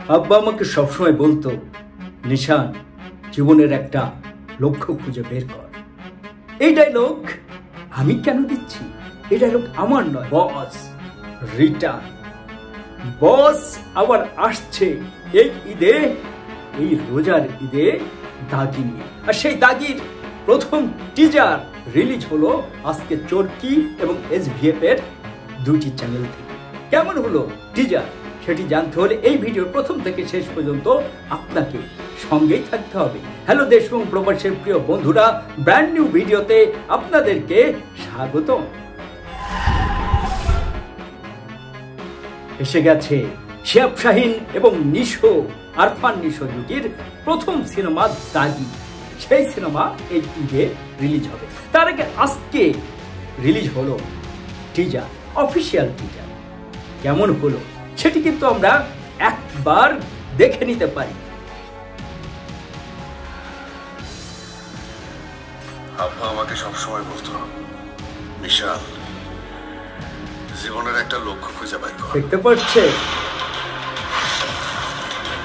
আব্বা আমাকে সবসময় বলতো, নিশান, জীবনের একটা লক্ষ্য খুঁজে বের কর। এই ডায়লগ আমি কেন দিচ্ছি? এই ডায়লগ আমার নয়, বস রিটার্ন। বস আবার আসছে এই ঈদে, এই রোজার ঈদে দাগি নিয়ে। আর সেই দাগির প্রথম টিজার রিলিজ হলো আজকে চরকি এবং SVF এর দুটি চ্যানেল থেকে। কেমন হলো টিজার সেটি জানতে হলে এই ভিডিওর প্রথম থেকে শেষ পর্যন্ত আপনাকে সঙ্গেই থাকতে হবে। হ্যালো দেশ এবং প্রবাসের প্রিয় বন্ধুরা, ব্র্যান্ড নিউ ভিডিওতে আপনাদেরকে স্বাগত। এসে গেছে শিহাব শাহীন এবং নিশো, আরফান নিশো জুটির প্রথম সিনেমা দাগি। সেই সিনেমা এই ঈদে রিলিজ হবে। তার আগে আজকে রিলিজ হলো টিজার, অফিসিয়াল টিজার। কেমন হলো সেটি কিন্তু আমরা একবার দেখে নিতে পারি। আব্বা আমাকে সবসময় বলতো, বিশাল, জীবনের একটা লক্ষ্য খুঁজে বের কর। দেখতে পাচ্ছে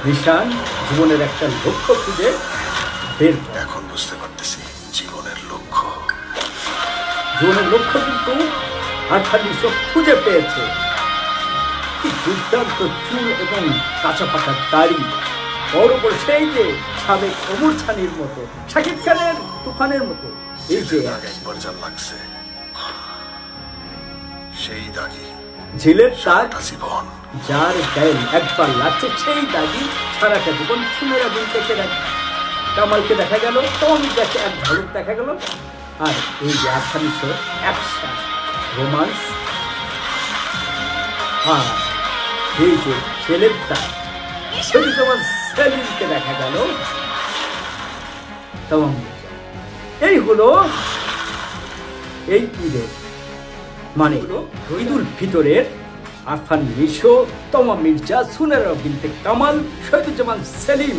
নিশান জীবনের একটা লক্ষ্য খুঁজে বের কর। এখন বুঝতে পারতেছি জীবনের লক্ষ্য কিন্তু আরফান নিশো খুঁজে পেয়েছে। দুর্দান্ত চুল এবং কাঁচা পাকা দাড়ি, বড় বড় সেই যে সাবেক ওমর ছানির মতো, শাকিব খানের তুফানের মতো। এই যে একবার যা লাগছে, সেই দাগি ঝিলের দাগ, জীবন যার গায়ে একবার লাগছে সেই দাগি সারাটা জীবন। সুমেরা বিনতে কামালকে দেখা গেল, তমিকাকে এক ঝলক দেখা গেল। আর এই যে আরফান নিশো অ্যাকশন, রোমান্স, আর এই যে ছেলের দাগ, সেটি তোমার সেলিমকে দেখা গেল। এই হলো এই ঈদের মানে ঈদুল ফিতরের আরফান নিশো, তমা মির্জা, সুনেরা বিনতে কামাল, শহীদুজ্জামান সেলিম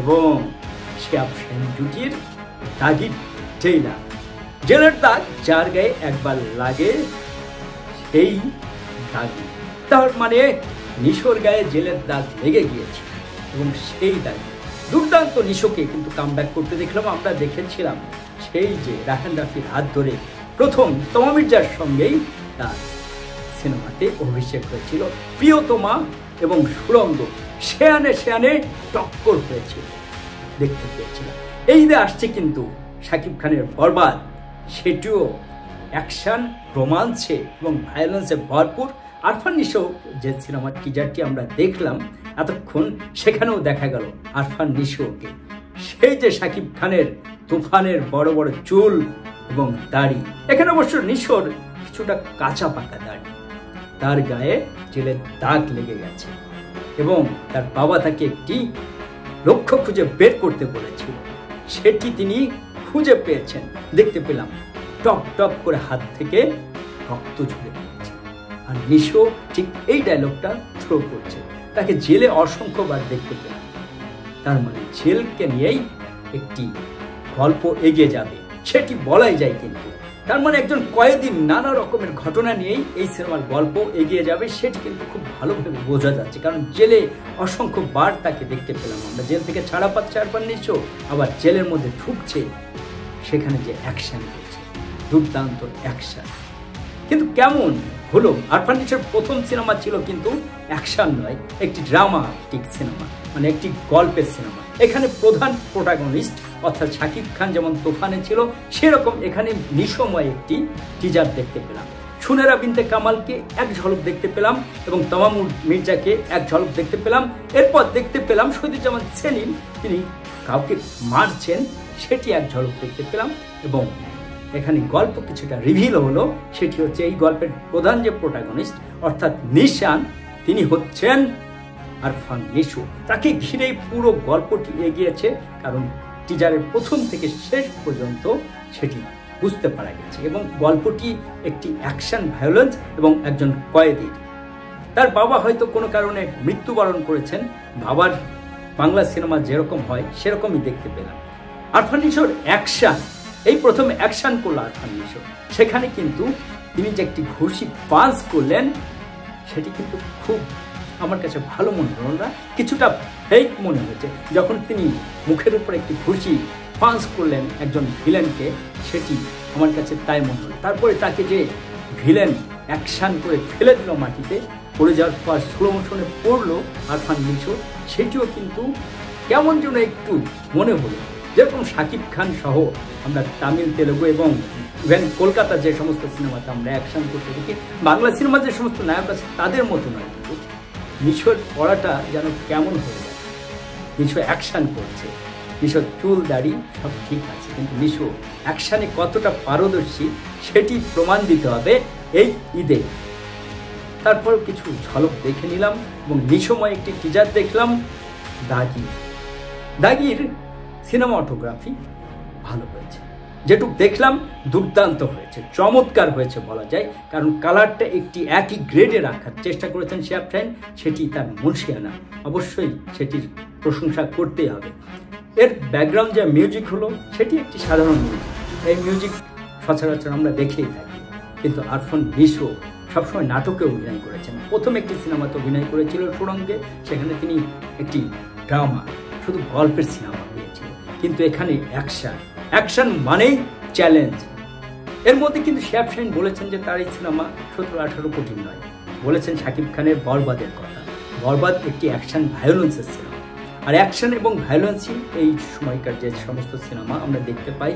এবং শিহাব শাহীন জুটির দাগি ট্রেইলার। জেলের দাগ, যার গায়ে একবার লাগে সেই দাগি। তার মানে নিশোর গায়ে জেলের দাগ লেগে গিয়েছে এবং সেই দাগি দুর্দান্ত নিশোকে কিন্তু কামব্যাক করতে দেখলাম। আমরা দেখেছিলাম সেই যে রাহান রাফির হাত ধরে প্রথম তমা মির্জার সঙ্গেই তার সিনেমাতে অভিষেক হয়েছিল। প্রিয়তমা এবং সুরঙ্গ শেয়ানে টক্কর হয়েছিল, দেখতে পেয়েছিলাম। এই ঈদে আসছে কিন্তু শাকিব খানের বরবাদ, সেটিও অ্যাকশন, রোমান্সে এবং ভায়োলেন্সে ভরপুর। আরফান নিশো যে সিনেমার টিজারটি আমরা দেখলাম এতক্ষণ, সেখানেও দেখা গেল আরফান নিশোকে সেই যে শাকিব খানের তুফানের বড় বড় চুল এবং দাড়ি। এখানে অবশ্য নিশোর কিছুটা কাঁচা পাকা দাড়ি, তার গায়ে জেলের দাগ লেগে গেছে এবং তার বাবা তাকে একটি লক্ষ্য খুঁজে বের করতে বলেছিল, সেটি তিনি খুঁজে পেয়েছেন। দেখতে পেলাম টপ টপ করে হাত থেকে রক্ত ঝরে পড়ছে। আর নিশো ঠিক এই ডায়লগটা থ্রো করছে। তাকে জেলে অসংখ্যবার দেখতে পেলাম। তার মানে জেলকে নিয়েই একটি গল্প এগিয়ে যাবে, সেটি বলাই যায়। কিন্তু তার মানে একজন কয়েদি নানা রকমের ঘটনা নিয়েই এই সিনেমার গল্প এগিয়ে যাবে, সেটি কিন্তু খুব ভালোভাবে বোঝা যাচ্ছে। কারণ জেলে অসংখ্যবার তাকে দেখতে পেলাম আমরা। জেল থেকে ছাড়া পাচ্ছে আরফান নিশো, আবার জেলের মধ্যে ঢুকছে, সেখানে যে অ্যাকশন করছে, দুর্দান্ত অ্যাকশন। কিন্তু কেমন হলো? আরফান নিশোর প্রথম সিনেমা ছিল কিন্তু অ্যাকশন নয়, একটি ড্রামাটিক সিনেমা, মানে একটি গল্পের সিনেমা। এখানে প্রধান প্রোটাগনিস্ট অর্থাৎ শাকিব খান যেমন তুফানে ছিল, সেরকম এখানে নিশোময় একটি টিজার দেখতে পেলাম। সুনেরা বিনতে কামালকে এক ঝলক দেখতে পেলাম এবং তমা মির্জাকে এক ঝলক দেখতে পেলাম। এরপর দেখতে পেলাম শহীদুজ্জামান সেলিম, তিনি কাউকে মারছেন, সেটি এক ঝলক দেখতে পেলাম। এবং এখানে গল্প কিছুটা রিভিল হলো, সেটি হচ্ছে এই গল্পের প্রধান যে প্রোটাগনিস্ট অর্থাৎ নিশান, তিনি হচ্ছেন আরফান নিশো। তাকে ঘিরেই পুরো গল্পটি এগিয়েছে, কারণ টিজারের প্রথম থেকে শেষ পর্যন্ত সেটি বুঝতে পারা গেছে। এবং গল্পটি একটি অ্যাকশন, ভায়োলেন্স এবং একজন কয়েদির। তার বাবা হয়তো কোনো কারণে মৃত্যুবরণ করেছেন। বাবার বাংলা সিনেমা যেরকম হয় সেরকমই দেখতে পেলাম। আরফান নিশোর অ্যাকশন, এই প্রথম অ্যাকশন করলো আরফান নিশো, সেখানে কিন্তু তিনি যে একটি ঘুষি পাঞ্চ করলেন, সেটি কিন্তু খুব আমার কাছে ভালো মনে হলো না, কিছুটা ফেক মনে হয়েছে। যখন তিনি মুখের উপর একটি ঘুষি পাঞ্চ করলেন একজন ভিলেনকে, সেটি আমার কাছে তাই মনে হলো। তারপরে তাকে যে ভিলেন অ্যাকশান করে ফেলে দিল মাটিতে, পড়ে যাওয়ার পর স্লো মোশনে পড়লো আরফান নিশো, সেটিও কিন্তু কেমন যেন একটু মনে হলো যেরকম শাকিব খান সহ আমরা তামিল, তেলেগু এবং ইভেন কলকাতার যে সমস্ত সিনেমাতে আমরা অ্যাকশন করতে দেখি, বাংলা সিনেমার যে সমস্ত নায়ক আছে তাদের মতো নয়। কিন্তু নিশোর পড়াটা যেন কেমন হয়ে যায়। নিশো অ্যাকশান করছে, নিশোর চুল দাড়ি সব ঠিক আছে, কিন্তু নিশো অ্যাকশানে কতটা পারদর্শী সেটি প্রমাণ দিতে হবে এই ঈদে। তারপর কিছু ঝলক দেখে নিলাম এবং নিশোময় একটি টিজার দেখলাম দাগির সিনেমাটোগ্রাফি ভালো হয়েছে, যেটুকু দেখলাম দুর্দান্ত হয়েছে, চমৎকার হয়েছে বলা যায়। কারণ কালারটা একটি একই গ্রেডে রাখার চেষ্টা করেছেন শ্যাফরাইন, সেটি তার মুনশিয়ানা, অবশ্যই সেটির প্রশংসা করতেই হবে। এর ব্যাকগ্রাউন্ড যে মিউজিক হলো সেটি একটি সাধারণ মিউজিক, এই মিউজিক সচরাচর আমরা দেখেই থাকি। কিন্তু আরফান নিশো সবসময় নাটকে অভিনয় করেছেন। প্রথম একটি সিনেমাতে অভিনয় করেছিল সুরঙ্গে, সেখানে তিনি একটি ড্রামা, শুধু গল্পের সিনেমা পেয়েছিল। কিন্তু এখানে অ্যাকশন মানেই চ্যালেঞ্জ। এর মধ্যে কিন্তু শ্যাফরাইন বলেছেন যে তার এই সিনেমা 17-18 কোটি নয়, বলেছেন শাকিব খানের বরবাদের কথা। বরবাদ একটি অ্যাকশন ভায়োলেন্সের সিনেমা, আর অ্যাকশন এবং ভায়োলেন্সই এই সময়কার যে সমস্ত সিনেমা আমরা দেখতে পাই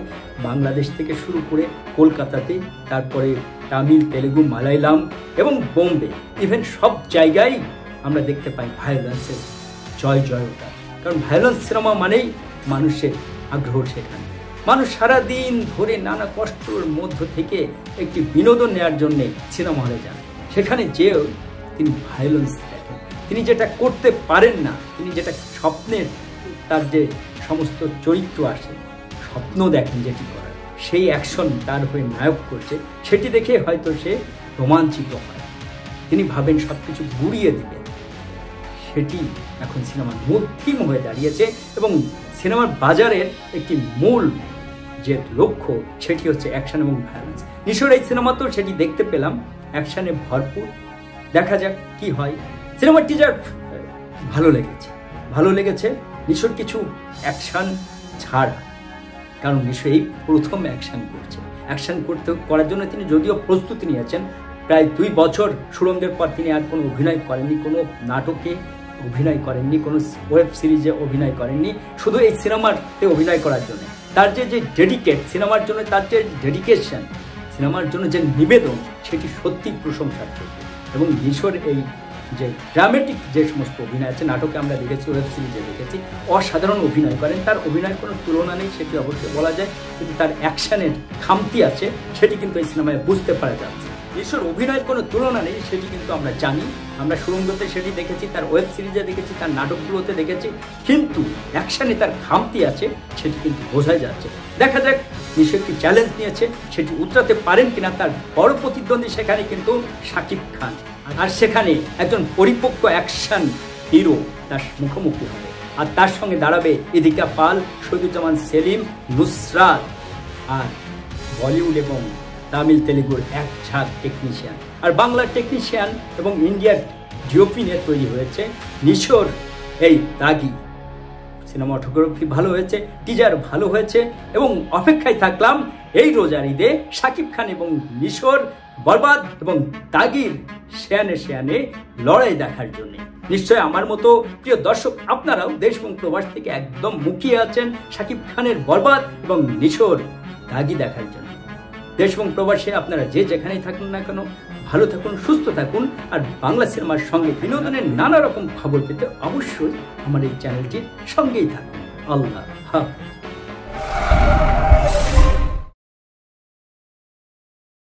বাংলাদেশ থেকে শুরু করে কলকাতাতে, তারপরে তামিল, তেলেগু, মালায়ালাম এবং বোম্বে, ইভেন সব জায়গায় আমরা দেখতে পাই ভায়োলেন্সের জয়তা। কারণ ভায়োলেন্স সিনেমা মানেই মানুষের আগ্রহ, সেখানে মানুষ সারাদিন ধরে নানা কষ্টের মধ্য থেকে একটি বিনোদন নেওয়ার জন্যে সিনেমা হলে যান। সেখানে যেও তিনি ভায়োলেন্স দেখেন, তিনি যেটা করতে পারেন না, তিনি যেটা স্বপ্নের, তার যে সমস্ত চরিত্র আসে, স্বপ্ন দেখেন যেটি করার, সেই অ্যাকশন তার হয়ে নায়ক করছে, সেটি দেখে হয়তো সে রোমাঞ্চিত হয়। তিনি ভাবেন সব কিছু গুড়িয়ে দিবে, সেটি এখন সিনেমার মূল থিম হয়ে দাঁড়িয়েছে এবং সিনেমার বাজারের একটি মূল যে লক্ষ্য সেটি হচ্ছে অ্যাকশন এবং ভায়োলেন্স। নিশোর এই সিনেমাতেও সেটি দেখতে পেলাম, অ্যাকশনে ভরপুর। দেখা যাক কি হয়। সিনেমার টিজার ভালো লেগেছে। নিশোর কিছু অ্যাকশন ছাড়া, কারণ নিশো এই প্রথম অ্যাকশন করার জন্য তিনি যদিও প্রস্তুতি নিয়েছেন, প্রায় 2 বছর সুরঙ্গের পর তিনি আর কোনো অভিনয় করেননি, কোনো নাটকে অভিনয় করেননি, কোনো ওয়েব সিরিজে অভিনয় করেননি, শুধু এই সিনেমাতে অভিনয় করার জন্য। তার যে সিনেমার জন্য তার যে ডেডিকেশন, সিনেমার জন্য যে নিবেদন, সেটি সত্যি প্রশংসার যোগ্য। এবং নিশোর এই যে ড্রামেটিক যে সমস্ত অভিনয় আছে, নাটকে আমরা দেখেছি, ওয়েব সিরিজে দেখেছি, অসাধারণ অভিনয় করেন। তার অভিনয়ের কোনো তুলনা নেই, সেটি অবশ্যই বলা যায়। কিন্তু তার অ্যাকশনের খামতি আছে, সেটি কিন্তু এই সিনেমায় বুঝতে পারা যাচ্ছে। নিশোর অভিনয়ের কোনো তুলনা নেই, সেটি কিন্তু আমরা জানি। আমরা সুরঙ্গতে সেটি দেখেছি, তার ওয়েব সিরিজে দেখেছি, তার নাটকগুলোতে দেখেছি। কিন্তু অ্যাকশনে তার খামতি আছে, সেটি কিন্তু বোঝাই যাচ্ছে। দেখা যাক নিশো একটি চ্যালেঞ্জ নিয়েছে, সেটি উতরাতে পারেন কিনা। তার বড় প্রতিদ্বন্দ্বী সেখানে কিন্তু শাকিব খান, আর সেখানে একজন পরিপক্ক অ্যাকশন হিরো তার মুখোমুখি হবে। আর তার সঙ্গে দাঁড়াবে ইদিকা পাল, শহীদুজ্জামান সেলিম, নুসরাত, আর বলিউড এবং তামিল, তেলেগুর এক ঝাঁক টেকনিশিয়ান। আর বাংলার টেকনিশিয়ান এবং ইন্ডিয়ার ডিওপি নিয়ে তৈরি হয়েছে নিশোর এই দাগি। সিনেমাটোগ্রাফি ভালো হয়েছে, টিজার ভালো হয়েছে এবং অপেক্ষায় থাকলাম এই রোজার ঈদে শাকিব খান এবং নিশোর বরবাদ এবং দাগির শেয়ানে লড়াই দেখার জন্য। নিশ্চয় আমার মতো প্রিয় দর্শক আপনারাও দেশ এবং প্রবাস থেকে একদম মুখিয়ে আছেন শাকিব খানের বরবাদ এবং নিশোর দাগি দেখার জন্য। দেশ এবং প্রবাসে আপনারা যে যেখানেই থাকুন না কেন, ভালো থাকুন, সুস্থ থাকুন। আর বাংলা সিনেমার সঙ্গে বিনোদনের নানা রকম খবর পেতে অবশ্যই আমার এই চ্যানেলটির সঙ্গেই থাকুন। আল্লাহ হাফেজ।